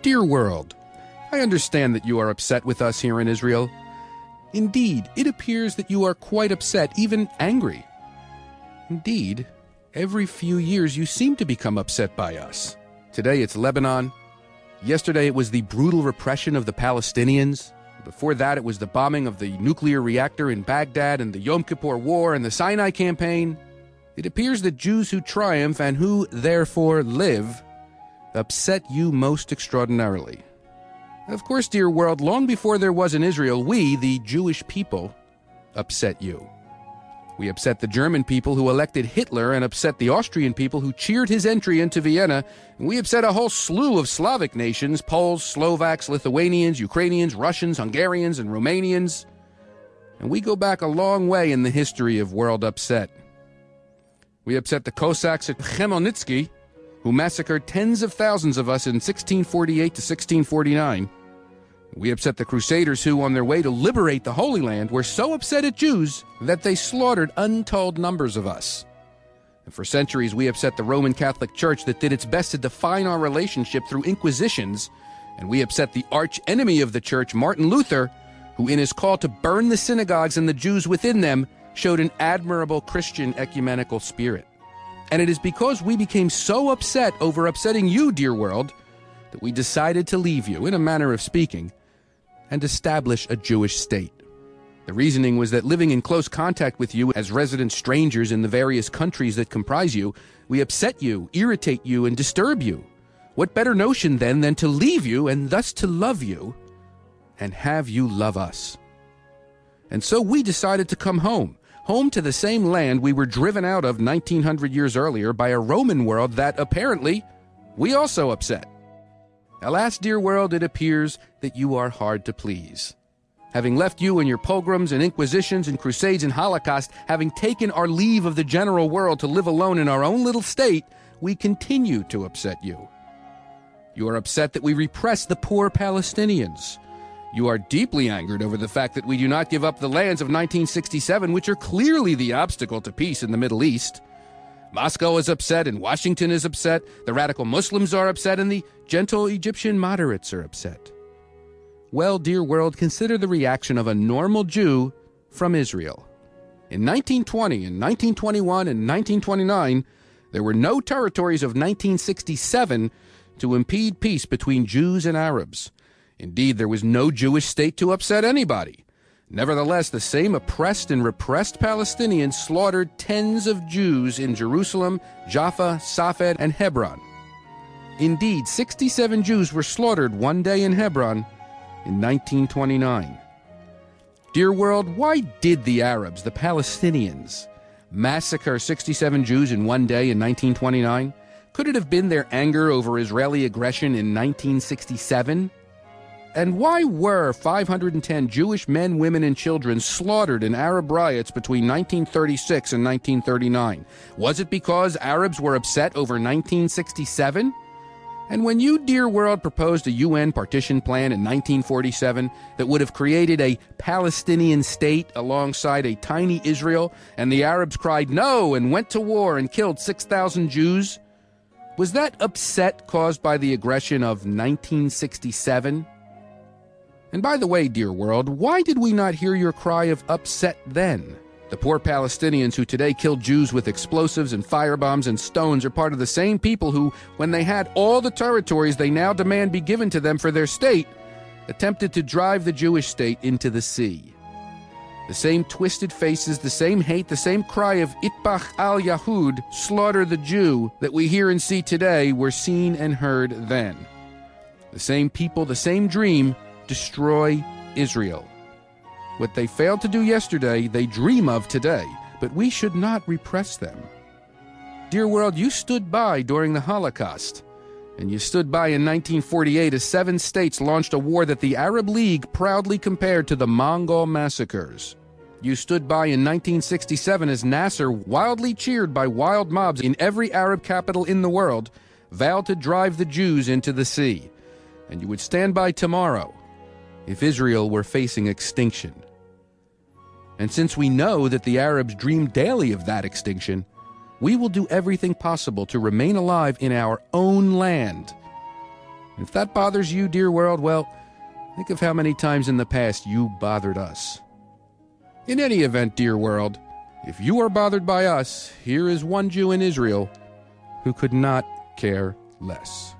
Dear world, I understand that you are upset with us here in Israel. Indeed, it appears that you are quite upset, even angry. Indeed, every few years you seem to become upset by us. Today it's Lebanon. Yesterday it was the brutal repression of the Palestinians. Before that it was the bombing of the nuclear reactor in Baghdad and the Yom Kippur War and the Sinai campaign. It appears that Jews who triumph and who, therefore, live upset you most extraordinarily. Of course, dear world, long before there was an Israel, we, the Jewish people, upset you. We upset the German people who elected Hitler and upset the Austrian people who cheered his entry into Vienna. And we upset a whole slew of Slavic nations, Poles, Slovaks, Lithuanians, Ukrainians, Russians, Hungarians, and Romanians. And we go back a long way in the history of world upset. We upset the Cossacks at Khmelnytsky, who massacred tens of thousands of us in 1648 to 1649. We upset the Crusaders who, on their way to liberate the Holy Land, were so upset at Jews that they slaughtered untold numbers of us. And for centuries, we upset the Roman Catholic Church that did its best to define our relationship through inquisitions, and we upset the arch-enemy of the Church, Martin Luther, who in his call to burn the synagogues and the Jews within them showed an admirable Christian ecumenical spirit. And it is because we became so upset over upsetting you, dear world, that we decided to leave you, in a manner of speaking, and establish a Jewish state. The reasoning was that living in close contact with you as resident strangers in the various countries that comprise you, we upset you, irritate you, and disturb you. What better notion, then, than to leave you and thus to love you and have you love us? And so we decided to come home to the same land we were driven out of 1900 years earlier by a Roman world that, apparently, we also upset. Alas, dear world, it appears that you are hard to please. Having left you and your pogroms and inquisitions and crusades and holocaust, having taken our leave of the general world to live alone in our own little state, we continue to upset you. You are upset that we repress the poor Palestinians. You are deeply angered over the fact that we do not give up the lands of 1967, which are clearly the obstacle to peace in the Middle East. Moscow is upset and Washington is upset. The radical Muslims are upset and the gentle Egyptian moderates are upset. Well, dear world, consider the reaction of a normal Jew from Israel. In 1920 and 1921 and 1929, there were no territories of 1967 to impede peace between Jews and Arabs. Indeed, there was no Jewish state to upset anybody. Nevertheless, the same oppressed and repressed Palestinians slaughtered tens of Jews in Jerusalem, Jaffa, Safed, and Hebron. Indeed, 67 Jews were slaughtered one day in Hebron in 1929. Dear world, why did the Arabs, the Palestinians, massacre 67 Jews in one day in 1929? Could it have been their anger over Israeli aggression in 1967? And why were 510 Jewish men, women, and children slaughtered in Arab riots between 1936 and 1939? Was it because Arabs were upset over 1967? And when you, dear world, proposed a UN partition plan in 1947 that would have created a Palestinian state alongside a tiny Israel, and the Arabs cried no and went to war and killed 6,000 Jews, was that upset caused by the aggression of 1967? And by the way, dear world, why did we not hear your cry of upset then? The poor Palestinians who today kill Jews with explosives and firebombs and stones are part of the same people who, when they had all the territories they now demand be given to them for their state, attempted to drive the Jewish state into the sea. The same twisted faces, the same hate, the same cry of Itbach al-Yahud, slaughter the Jew, that we hear and see today were seen and heard then. The same people, the same dream, destroy Israel. What they failed to do yesterday, they dream of today, but we should not repress them. Dear world, you stood by during the Holocaust, and you stood by in 1948 as 7 states launched a war that the Arab League proudly compared to the Mongol massacres. You stood by in 1967 as Nasser, wildly cheered by wild mobs in every Arab capital in the world, vowed to drive the Jews into the sea. And you would stand by tomorrow if Israel were facing extinction. And since we know that the Arabs dream daily of that extinction, we will do everything possible to remain alive in our own land If that bothers you, dear world, well, think of how many times in the past you bothered us. In any event, dear world, if you are bothered by us, here is one Jew in Israel who could not care less.